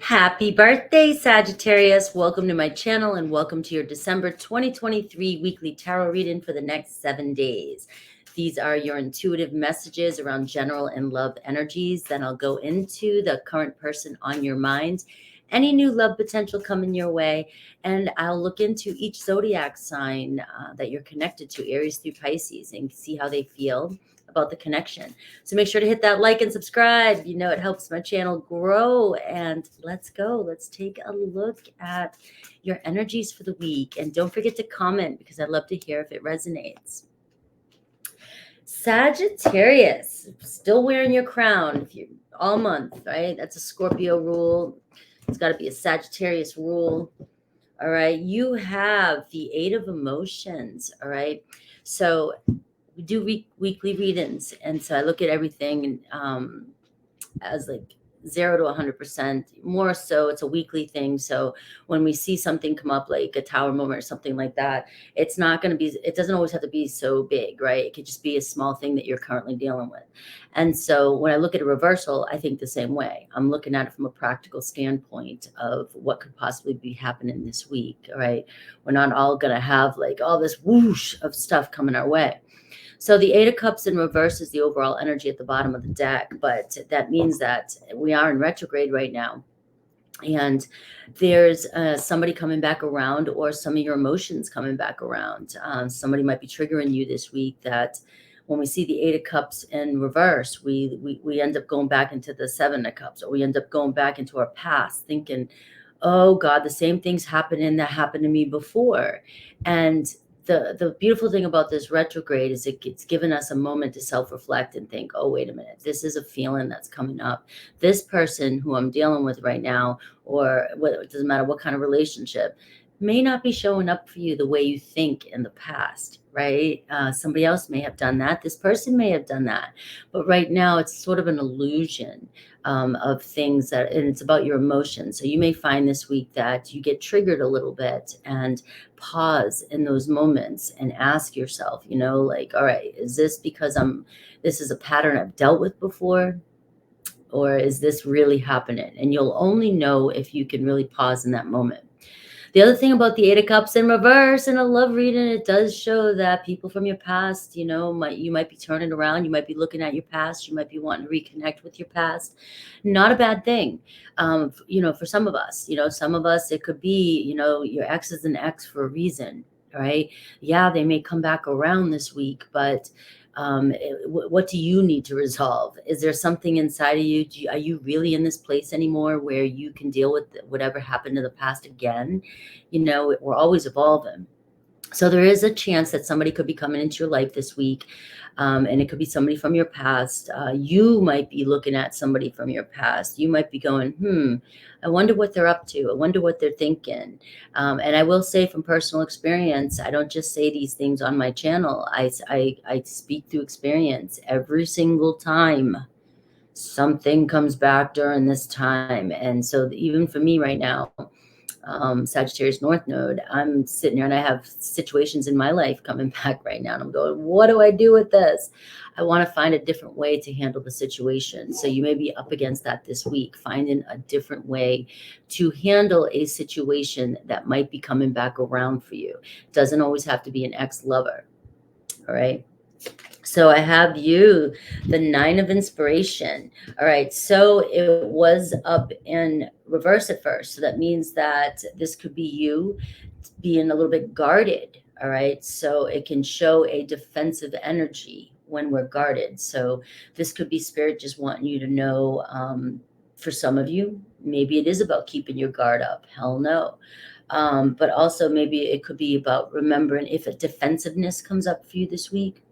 Happy birthday, Sagittarius. Welcome to my channel and welcome to your December 2023 weekly tarot reading for the next 7 days. These are your intuitive messages around general and love energies. Then I'll go into the current person on your mind, any new love potential coming your way, and I'll look into each zodiac sign that you're connected to, Aries through Pisces, and see how they feel about the connection. So make sure to hit that like and subscribe. You know, it helps my channel grow. And let's go. Let's take a look at your energies for the week. And don't forget to comment because I'd love to hear if it resonates. Sagittarius, still wearing your crown if you all month, right? That's a Scorpio rule. It's got to be a Sagittarius rule. All right. You have the Eight of Emotions. All right. So we do weekly readings, and so I look at everything as like 0 to 100%. More so, it's a weekly thing. So when we see something come up like a tower moment or something like that, it's not going to be. It doesn't always have to be so big, right? It could just be a small thing that you're currently dealing with. And so when I look at a reversal, I think the same way. I'm looking at it from a practical standpoint of what could possibly be happening this week. All right, we're not all going to have like all this whoosh of stuff coming our way. So the Eight of Cups in reverse is the overall energy at the bottom of the deck, but that means that we are in retrograde right now. And there's somebody coming back around, or some of your emotions coming back around. Somebody might be triggering you this week that when we see the Eight of Cups in reverse, we end up going back into the Seven of Cups, or we end up going back into our past thinking, oh God, the same things happening that happened to me before. And the beautiful thing about this retrograde is it's given us a moment to self-reflect and think, oh, wait a minute, this is a feeling that's coming up. This person who I'm dealing with right now, or it doesn't matter what kind of relationship, may not be showing up for you the way you think in the past, right? Somebody else may have done that. This person may have done that. But right now, it's sort of an illusion of things that, and it's about your emotions. So you may find this week that you get triggered a little bit, and pause in those moments and ask yourself, you know, like, all right, is this because this is a pattern I've dealt with before? Or is this really happening? And you'll only know if you can really pause in that moment. The other thing about the Eight of Cups in reverse in a love reading, it does show that people from your past, you know, you might be turning around. You might be looking at your past. You might be wanting to reconnect with your past. Not a bad thing. You know, for some of us, it could be, you know, your ex is an ex for a reason, right? Yeah, they may come back around this week, but what do you need to resolve? Is there something inside of you? Are you really in this place anymore where you can deal with whatever happened in the past again? You know, we're always evolving. So there is a chance that somebody could be coming into your life this week. And it could be somebody from your past. You might be looking at somebody from your past. You might be going, I wonder what they're up to. I wonder what they're thinking. And I will say from personal experience, I don't just say these things on my channel. I speak through experience. Every single time something comes back during this time. And so even for me right now, Sagittarius North Node, I'm sitting here and I have situations in my life coming back right now. And I'm going, what do I do with this? I want to find a different way to handle the situation. So you may be up against that this week, finding a different way to handle a situation that might be coming back around for you. Doesn't always have to be an ex-lover. All right. So I have you, the Nine of Inspiration. All right. So it was up in reverse at first. So that means that this could be you being a little bit guarded. All right. So it can show a defensive energy when we're guarded. So this could be spirit just wanting you to know, for some of you, maybe it is about keeping your guard up. Hell no. But also maybe it could be about remembering if a defensiveness comes up for you this week.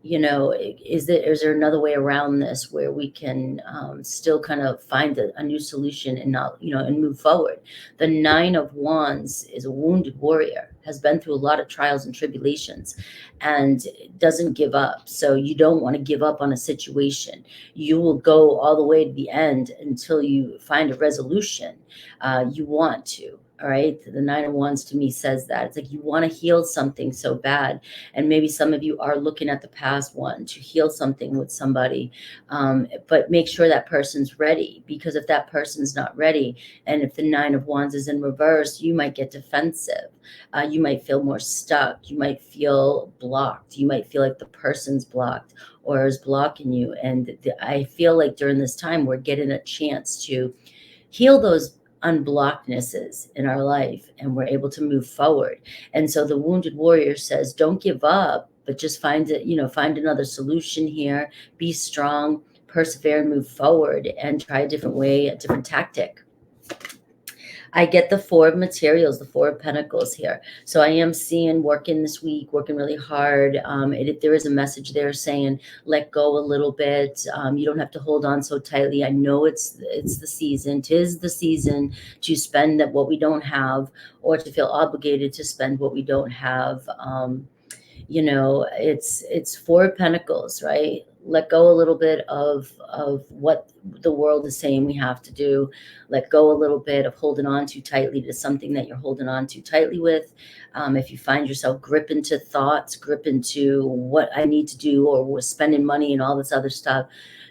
You know, is there another way around this where we can still kind of find a new solution and not, you know, and move forward? The Nine of Wands is a wounded warrior, has been through a lot of trials and tribulations, and doesn't give up. So you don't want to give up on a situation. You will go all the way to the end until you find a resolution. You want to. All right. The Nine of Wands to me says that. It's like you want to heal something so bad. And maybe some of you are looking at the past one to heal something with somebody. But make sure that person's ready, because if that person's not ready, and if the Nine of Wands is in reverse, you might get defensive. You might feel more stuck. You might feel blocked. You might feel like the person's blocked or is blocking you. And I feel like during this time, we're getting a chance to heal those unblockednesses in our life, and we're able to move forward. And so the Wounded Warrior says, don't give up, but just find it, find another solution here. Be strong, persevere, and move forward, and try a different way, a different tactic. I get the Four of Materials, the Four of Pentacles here. So I am seeing working this week, working really hard. There is a message there saying, let go a little bit. You don't have to hold on so tightly. I know it's the season. 'Tis the season to spend what we don't have, or to feel obligated to spend what we don't have. It's Four of Pentacles, right? Let go a little bit of what the world is saying we have to do. Let go a little bit of holding on too tightly to something that you're holding on too tightly with. If you find yourself grip into thoughts, grip into what I need to do, or we're spending money and all this other stuff,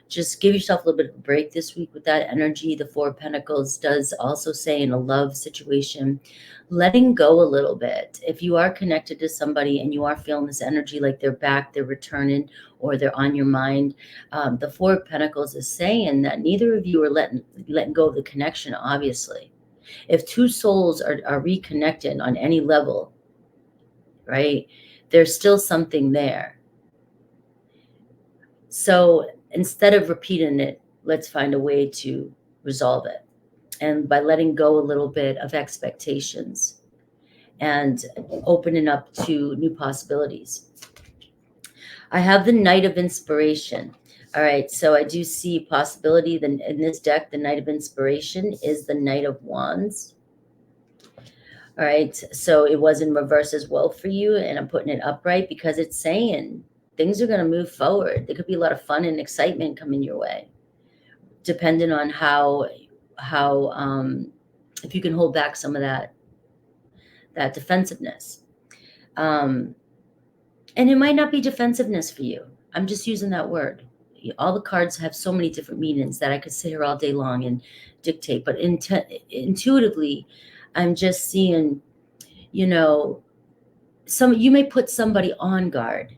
just give yourself a little bit of a break this week with that energy. The Four of Pentacles does also say in a love situation, letting go a little bit. If you are connected to somebody and you are feeling this energy, like they're back, they're returning, or they're on your mind, the Four of Pentacles is saying that neither of you are letting go of the connection, obviously. If two souls are reconnected on any level, right, there's still something there. So instead of repeating it, let's find a way to resolve it. And by letting go a little bit of expectations and opening up to new possibilities. I have the Knight of Inspiration. All right, so I do see possibility. In this deck, the Knight of Inspiration is the Knight of Wands. All right, so it was in reverse as well for you, and I'm putting it upright because it's saying things are going to move forward. There could be a lot of fun and excitement coming your way, depending on how if you can hold back some of that defensiveness. And it might not be defensiveness for you. I'm just using that word. All the cards have so many different meanings that I could sit here all day long and dictate. But intuitively, I'm just seeing, you may put somebody on guard,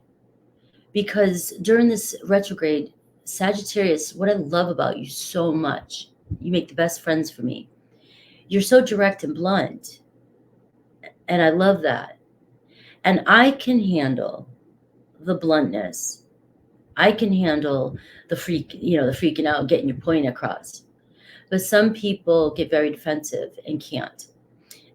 because during this retrograde, Sagittarius, what I love about you so much, you make the best friends for me. You're so direct and blunt. And I love that. And I can handle the bluntness. I can handle the freaking out, getting your point across. But some people get very defensive and can't.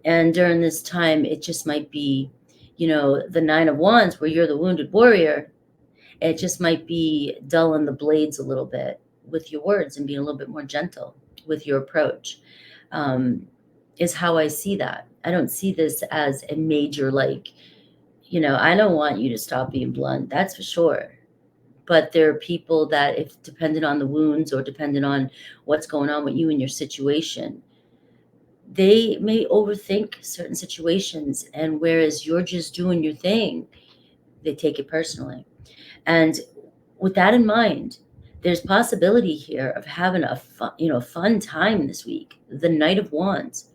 And during this time, it just might be, the Nine of Wands, where you're the Wounded Warrior. It just might be dulling the blades a little bit with your words and being a little bit more gentle with your approach, is how I see that. I don't see this as a major, I don't want you to stop being blunt. That's for sure. But there are people that, if depending on the wounds or depending on what's going on with you and your situation, they may overthink certain situations. And whereas you're just doing your thing, they take it personally. And with that in mind, there's possibility here of having a fun time this week. The Knight of Wands.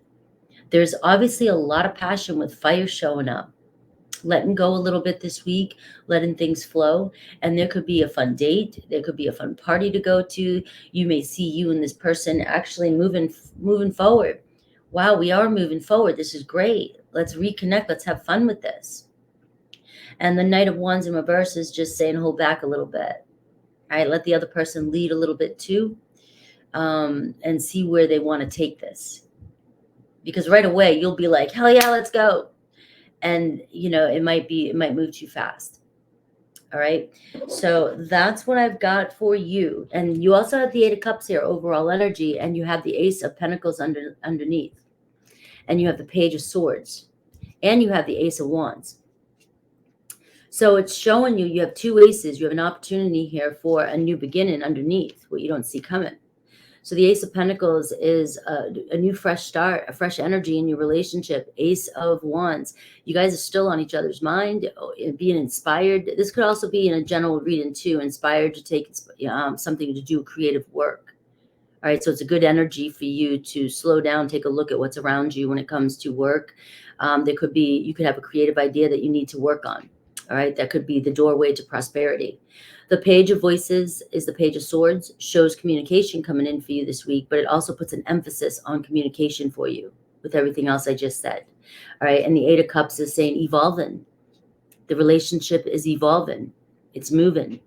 There's obviously a lot of passion with fire showing up. Letting go a little bit this week, letting things flow. And there could be a fun date. There could be a fun party to go to. You may see you and this person actually moving forward. Wow, we are moving forward. This is great. Let's reconnect. Let's have fun with this. And the Knight of Wands in reverse is just saying, hold back a little bit. All right, let the other person lead a little bit too, and see where they want to take this. Because right away, you'll be like, hell yeah, let's go. And, it might move too fast. All right. So that's what I've got for you. And you also have the Eight of Cups here, overall energy, and you have the Ace of Pentacles underneath. And you have the Page of Swords. And you have the Ace of Wands. So it's showing you have two aces. You have an opportunity here for a new beginning underneath what you don't see coming. So the Ace of Pentacles is a new fresh start, a fresh energy in your relationship. Ace of Wands. You guys are still on each other's mind, being inspired. This could also be in a general reading too, inspired to take something to do creative work. All right, so it's a good energy for you to slow down, take a look at what's around you when it comes to work. You could have a creative idea that you need to work on. All right, that could be the doorway to prosperity. The Page of Voices is the Page of Swords, shows communication coming in for you this week, but it also puts an emphasis on communication for you with everything else I just said. All right, and the Eight of Cups is saying evolving. The relationship is evolving. It's moving.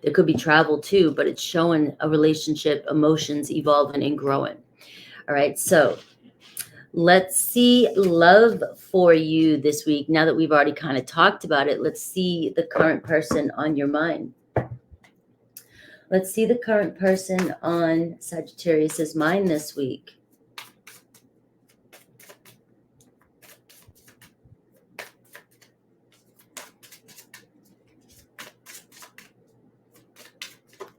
There could be travel too, but it's showing a relationship, emotions evolving and growing. All right, so let's see love for you this week. Now that we've already kind of talked about it, let's see the current person on your mind. Let's see the current person on Sagittarius's mind this week.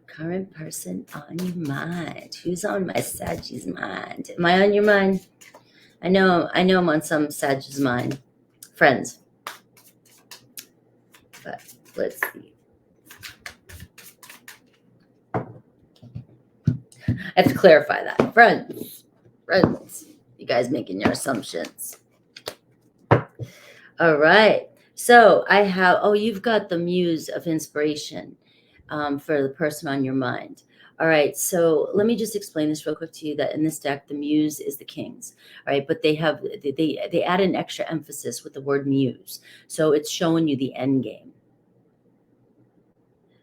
Current person on your mind. Who's on my Sag's mind? Am I on your mind? I know I'm on some Sag's mind. Friends. But let's see. I have to clarify that. Friends. You guys making your assumptions. All right. So I have, you've got the muse of inspiration for the person on your mind. All right. So let me just explain this real quick to you, that in this deck, the muse is the kings. All right. But they add an extra emphasis with the word muse. So it's showing you the end game.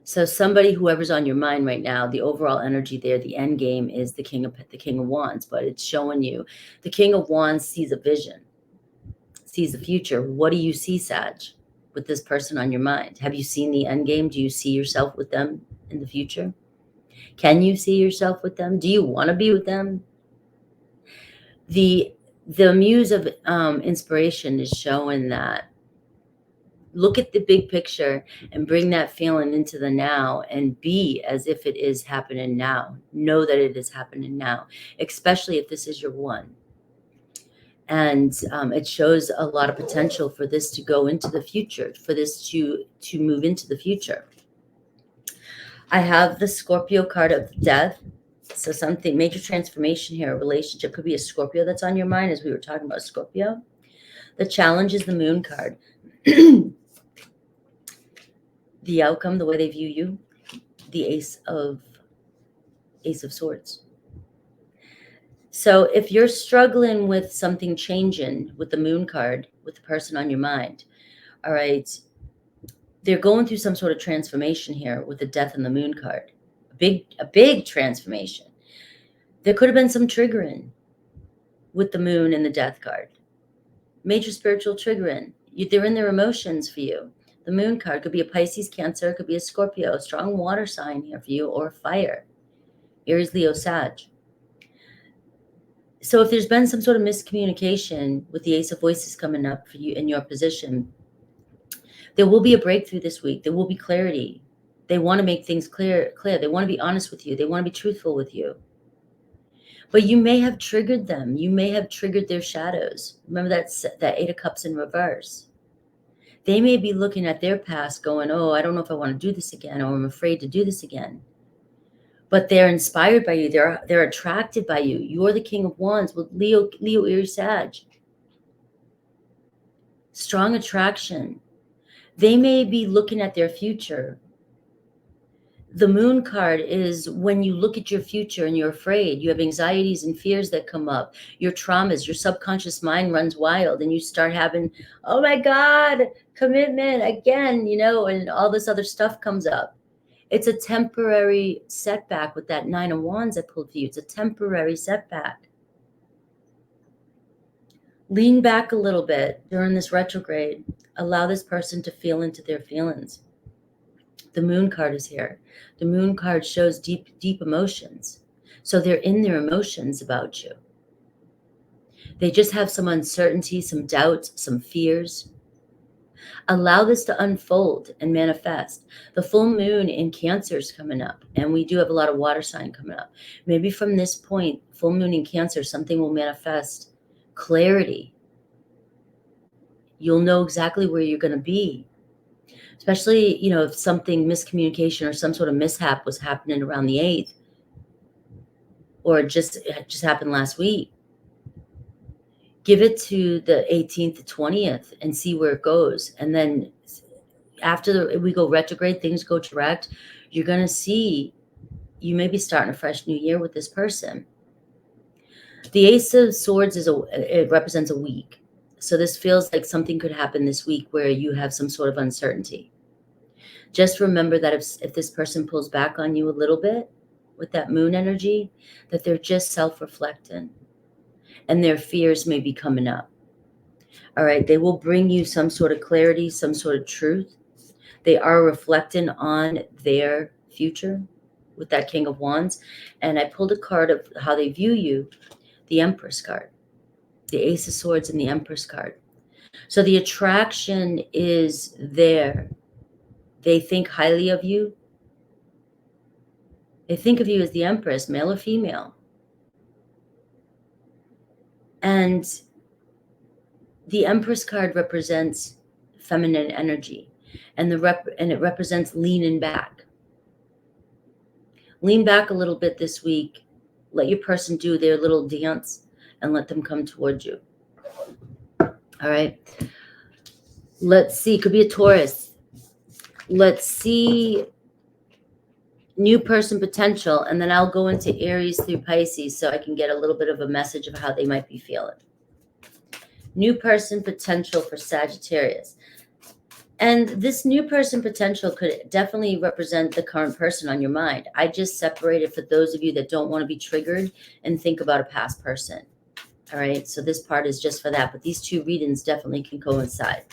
So whoever's on your mind right now, the overall energy there, the end game is the King of Wands, but it's showing you the King of Wands sees a vision, sees the future. What do you see, Sag, with this person on your mind? Have you seen the end game? Do you see yourself with them in the future? Can you see yourself with them? Do you want to be with them? The muse of inspiration is showing that. Look at the big picture and bring that feeling into the now and be as if it is happening now. Know that it is happening now, especially if this is your one. And it shows a lot of potential for this to go into the future, for this to move into the future. I have the Scorpio card of death. So something, major transformation here. A relationship could be a Scorpio that's on your mind, as we were talking about Scorpio. The challenge is the Moon card. The outcome, the way they view you, the Ace of Swords. So if you're struggling with something changing with the Moon card, with the person on your mind, all right, they're going through some sort of transformation here with the Death and the Moon card. A big transformation. There could have been some triggering with the Moon and the Death card. Major spiritual triggering. They're in their emotions for you. The Moon card could be a Pisces, Cancer, it could be a Scorpio, a strong water sign here for you, or fire. Aries, Leo, Sag. So if there's been some sort of miscommunication with the Ace of Voices coming up for you in your position, there will be a breakthrough this week. There will be clarity. They want to make things clear. They want to be honest with you. They want to be truthful with you. But you may have triggered them. You may have triggered their shadows. Remember that Eight of Cups in reverse. They may be looking at their past going, oh, I don't know if I want to do this again, or I'm afraid to do this again. But they're inspired by you. They're attracted by you. You're the King of Wands with Leo, Aries, Sag. Strong attraction. They may be looking at their future. The Moon card is when you look at your future and you're afraid. You have anxieties and fears that come up. Your traumas, your subconscious mind runs wild, and you start having, oh my God, commitment again, and all this other stuff comes up. It's a temporary setback with that Nine of Wands I pulled for you. It's a temporary setback. Lean back a little bit during this retrograde. Allow this person to feel into their feelings. The Moon card is here. The Moon card shows deep emotions. So they're in their emotions about you. They just have some uncertainty, some doubts, some fears. Allow this to unfold and manifest. The full moon in Cancer is coming up, and we do have a lot of water sign coming up. Maybe from this point, full moon in Cancer, something will manifest clarity. You'll know exactly where you're going to be. Especially, if something, miscommunication or some sort of mishap was happening around the 8th, or it just happened last week. Give it to the 18th to 20th and see where it goes. And then after we go retrograde, things go direct, you're going to see you may be starting a fresh new year with this person. The Ace of Swords it represents a week. So this feels like something could happen this week where you have some sort of uncertainty. Just remember that if this person pulls back on you a little bit with that moon energy, that they're just self-reflecting and their fears may be coming up. All right, they will bring you some sort of clarity, some sort of truth. They are reflecting on their future with that King of Wands. And I pulled a card of how they view you, the Empress card, the Ace of Swords and the Empress card. So the attraction is there. They think highly of you. They think of you as the Empress, male or female. And the Empress card represents feminine energy. And it represents leaning back. Lean back a little bit this week. Let your person do their little dance and let them come towards you. All right. Let's see. Could be a Taurus. Let's see new person potential. And then I'll go into Aries through Pisces so I can get a little bit of a message of how they might be feeling. New person potential for Sagittarius. And this new person potential could definitely represent the current person on your mind. I just separated for those of you that don't want to be triggered and think about a past person. All right, so this part is just for that. But these two readings definitely can coincide.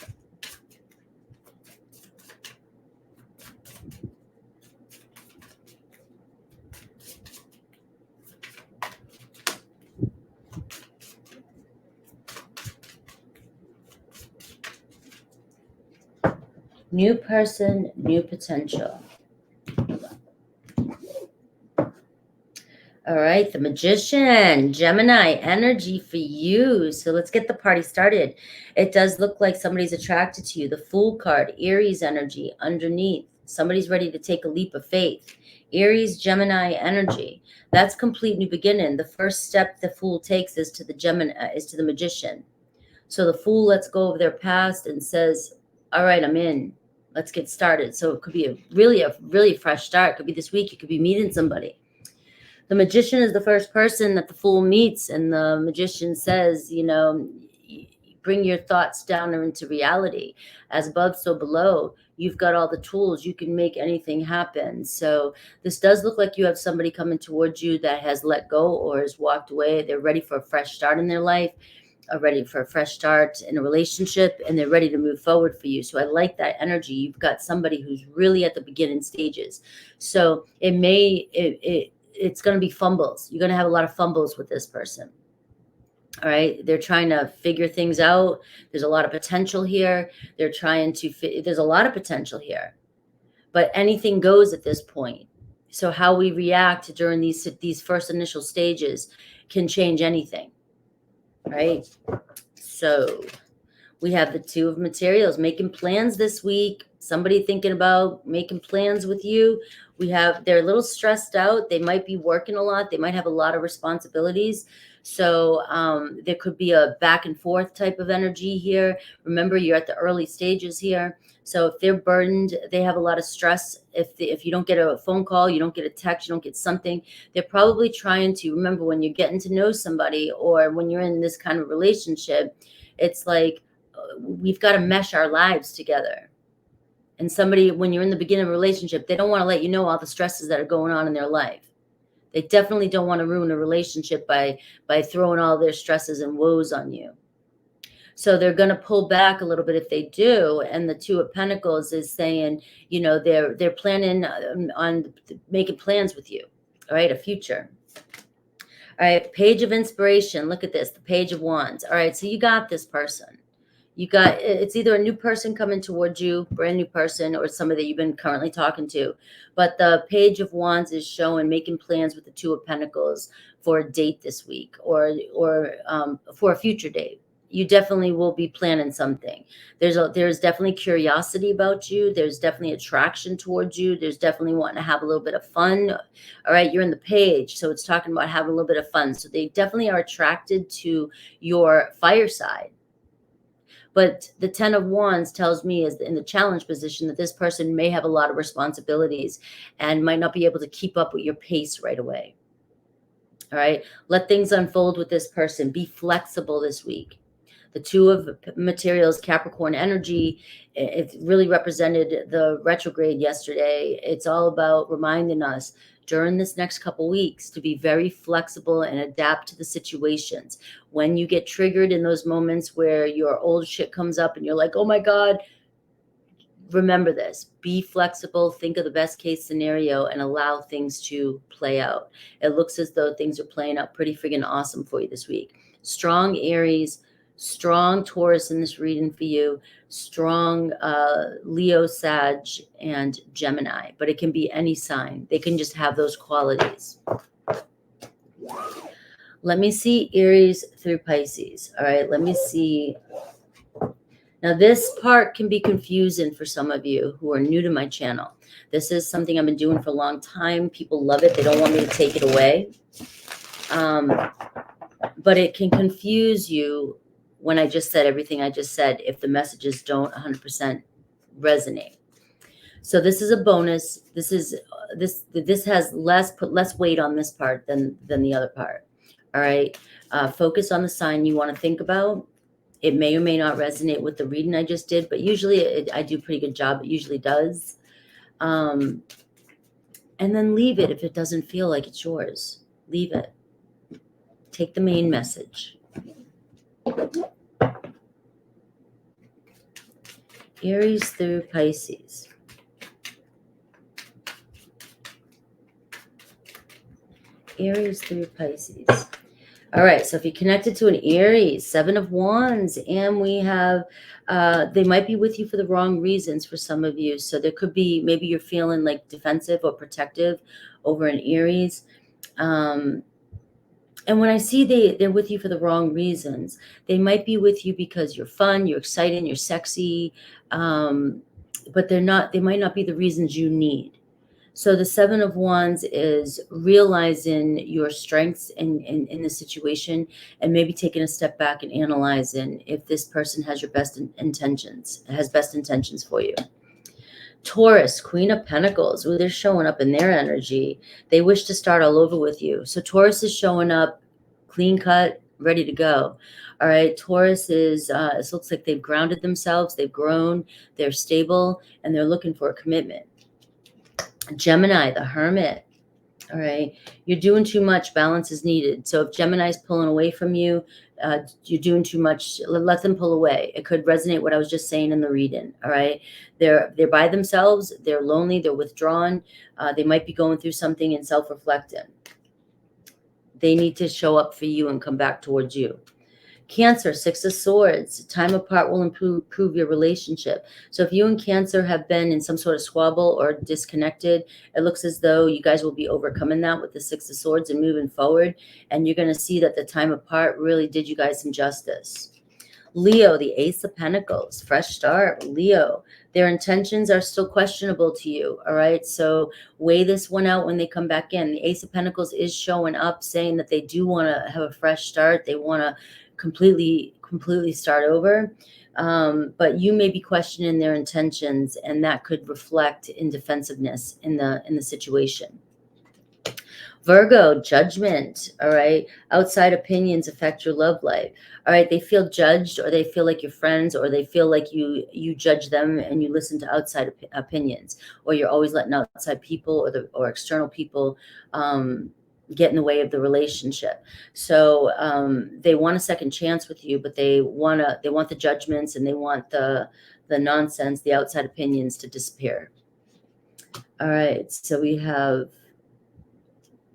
New person, new potential. All right, the Magician, Gemini energy for you. So let's get the party started. It does look like somebody's attracted to you. The Fool card, Aries energy underneath. Somebody's ready to take a leap of faith. Aries, Gemini energy. That's complete new beginning. The first step the Fool takes is to the Magician. So the Fool lets go of their past and says, all right, I'm in. Let's get started. So it could be a really fresh start. It could be this week. You could be meeting somebody. The Magician is the first person that the Fool meets, and the Magician says, bring your thoughts down into reality. As above, so below. You've got all the tools. You can make anything happen. So this does look like you have somebody coming towards you that has let go or has walked away. They're ready for a fresh start in their life, are ready for a fresh start in a relationship, and they're ready to move forward for you. So I like that energy. You've got somebody who's really at the beginning stages. So it's going to be fumbles. You're going to have a lot of fumbles with this person. All right. They're trying to figure things out. There's a lot of potential here. There's a lot of potential here, but anything goes at this point. So how we react during these first initial stages can change anything. Right. So we have the Two of Materials, making plans this week. Somebody thinking about making plans with you. They're a little stressed out. They might be working a lot. They might have a lot of responsibilities. So there could be a back and forth type of energy here. Remember, you're at the early stages here. So if they're burdened, they have a lot of stress. If you don't get a phone call, you don't get a text, you don't get something, they're probably trying to, remember, when you're getting to know somebody or when you're in this kind of relationship, it's like we've got to mesh our lives together. And somebody, when you're in the beginning of a relationship, they don't want to let you know all the stresses that are going on in their life. They definitely don't want to ruin a relationship by throwing all their stresses and woes on you. So they're going to pull back a little bit if they do. And the Two of Pentacles is saying, they're planning on making plans with you. All right, a future. All right, Page of Inspiration. Look at this, the Page of Wands. All right, so you got this person. You got, it's either a new person coming towards you, brand new person, or somebody that you've been currently talking to. But the Page of Wands is showing making plans with the Two of Pentacles for a date this week, or for a future date. You definitely will be planning something. There's definitely curiosity about you. There's definitely attraction towards you. There's definitely wanting to have a little bit of fun. All right, you're in the Page, so it's talking about having a little bit of fun. So they definitely are attracted to your fire side. But the Ten of Wands tells me, is in the challenge position, that this person may have a lot of responsibilities and might not be able to keep up with your pace right away. All right, let things unfold with this person. Be flexible this week. The Two of Materials, Capricorn energy, it really represented the retrograde yesterday. It's all about reminding us during this next couple weeks to be very flexible and adapt to the situations. When you get triggered in those moments where your old shit comes up and you're like, oh my God, remember this. Be flexible, think of the best case scenario, and allow things to play out. It looks as though things are playing out pretty friggin' awesome for you this week. Strong Aries, strong Taurus in this reading for you, strong Leo, Sag, and Gemini. But it can be any sign. They can just have those qualities. Let me see Aries through Pisces. All right, let me see. Now, this part can be confusing for some of you who are new to my channel. This is something I've been doing for a long time. People love it. They don't want me to take it away. But it can confuse you when I just said everything I just said if the messages don't 100% resonate. So this is a bonus. This has put less weight on this part than the other part. All right. Focus on the sign you want to think about. It may or may not resonate with the reading I just did, but usually I do a pretty good job. It usually does. And then leave it if it doesn't feel like it's yours. Leave it. Take the main message. Aries through Pisces. Aries through Pisces. All right, so if you're connected to an Aries, Seven of Wands, and we have, they might be with you for the wrong reasons for some of you. So there could be, maybe you're feeling like defensive or protective over an Aries. And when I see they're with you for the wrong reasons, they might be with you because you're fun, you're exciting, you're sexy, but they might not be the reasons you need. So the Seven of Wands is realizing your strengths in the situation and maybe taking a step back and analyzing if this person has your best intentions for you. Taurus, Queen of Pentacles. Ooh, they're showing up in their energy. They wish to start all over with you. So Taurus is showing up clean cut, ready to go. All right, Taurus is, it looks like they've grounded themselves, they've grown, they're stable, and they're looking for a commitment. Gemini, the Hermit. All right, you're doing too much, balance is needed. So if Gemini is pulling away from you, you're doing too much, let them pull away. It could resonate what I was just saying in the reading. All right, they're by themselves, they're lonely, they're withdrawn, they might be going through something and self-reflecting. They need to show up for you and come back towards you. Cancer, Six of Swords. Time apart will improve your relationship. So if you and Cancer have been in some sort of squabble or disconnected, it looks as though you guys will be overcoming that with the Six of Swords and moving forward. And you're going to see that the time apart really did you guys some justice. Leo, the Ace of Pentacles. Fresh start, Leo. Their intentions are still questionable to you, all right? So weigh this one out when they come back in. The Ace of Pentacles is showing up saying that they do want to have a fresh start. They want to completely start over. But you may be questioning their intentions, and that could reflect in defensiveness in the situation. Virgo, Judgment. All right. Outside opinions affect your love life. All right. They feel judged, or they feel like you're friends, or they feel like you judge them and you listen to outside opinions, or you're always letting outside people or external people get in the way of the relationship. So they want a second chance with you, but they want the judgments, and they want the nonsense, the outside opinions to disappear. All right. So we have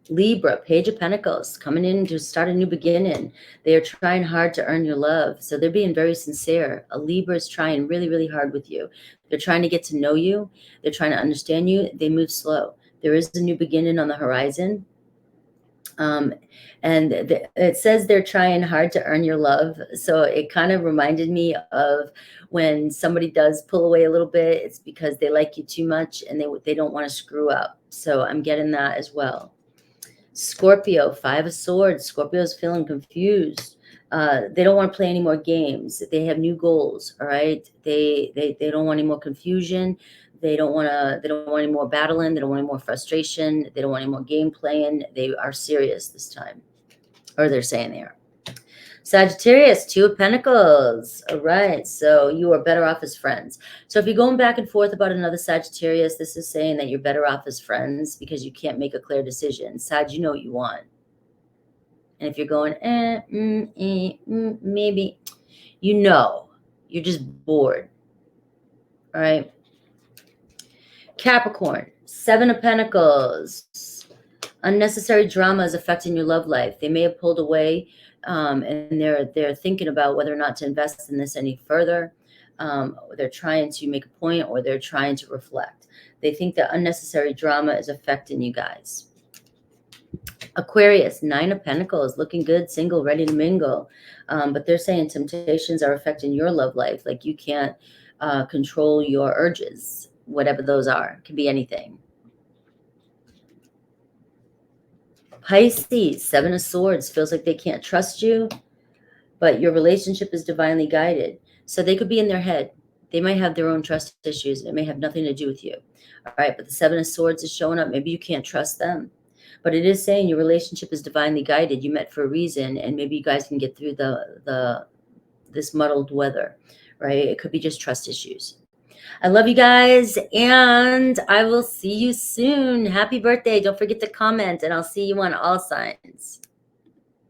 Libra, Page of Pentacles, coming in to start a new beginning. They are trying hard to earn your love. So they're being very sincere. A Libra is trying really, really hard with you. They're trying to get to know you. They're trying to understand you. They move slow. There is a new beginning on the horizon. And it says they're trying hard to earn your love. So it kind of reminded me of when somebody does pull away a little bit, it's because they like you too much and they don't want to screw up. So I'm getting that as well. Scorpio, Five of Swords. Scorpio's feeling confused. They don't want to play any more games. They have new goals. All right. They don't want any more confusion. They don't want any more battling. They don't want any more frustration. They don't want any more game playing. They are serious this time. Or they're saying they are. Sagittarius, Two of Pentacles. All right. So you are better off as friends. So if you're going back and forth about another Sagittarius, this is saying that you're better off as friends because you can't make a clear decision. Sag, you know what you want. And if you're going, maybe, you know, you're just bored. All right. Capricorn, Seven of Pentacles. Unnecessary drama is affecting your love life. They may have pulled away, and they're thinking about whether or not to invest in this any further. They're trying to make a point, or they're trying to reflect. They think that unnecessary drama is affecting you guys. Aquarius, Nine of Pentacles, looking good, single, ready to mingle. But they're saying temptations are affecting your love life. Like you can't control your urges, whatever those are. It could be anything. Pisces, Seven of Swords, feels like they can't trust you, but your relationship is divinely guided. So they could be in their head. They might have their own trust issues. It may have nothing to do with you. All right, but the Seven of Swords is showing up. Maybe you can't trust them. But it is saying your relationship is divinely guided. You met for a reason, and maybe you guys can get through this muddled weather, right? It could be just trust issues. I love you guys, and I will see you soon. Happy birthday. Don't forget to comment, and I'll see you on all signs.